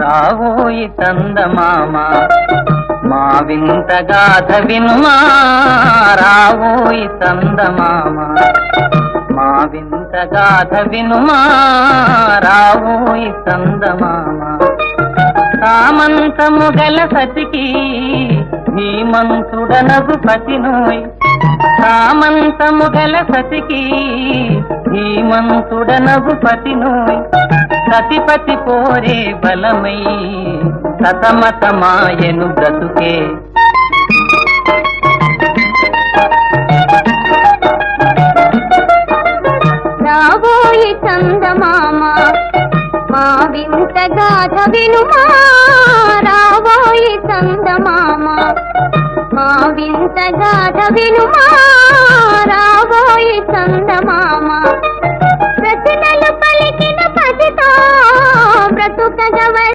రావోయి చందమామ మా వింత గాథ వినుమా రావోయి చందమామ మా వింత గాథ వినుమా రావోయి చందమామ సామంతము గల సతికి ధీమంతుడనగు పతినోయ్ సామంతము గల సతికి ధీమంతుడనగు పతినోయ్ సతిపతి కోరే బలమై సతమతమాయను బ్రతుకే రావోయి చందమామ మా వింత గాథ వినుమా రావోయి చందమామ మా వింత గాథ వినుమా రావోయి చందమామ ప్రతినలు పలికిన పసితో బ్రతుకగవ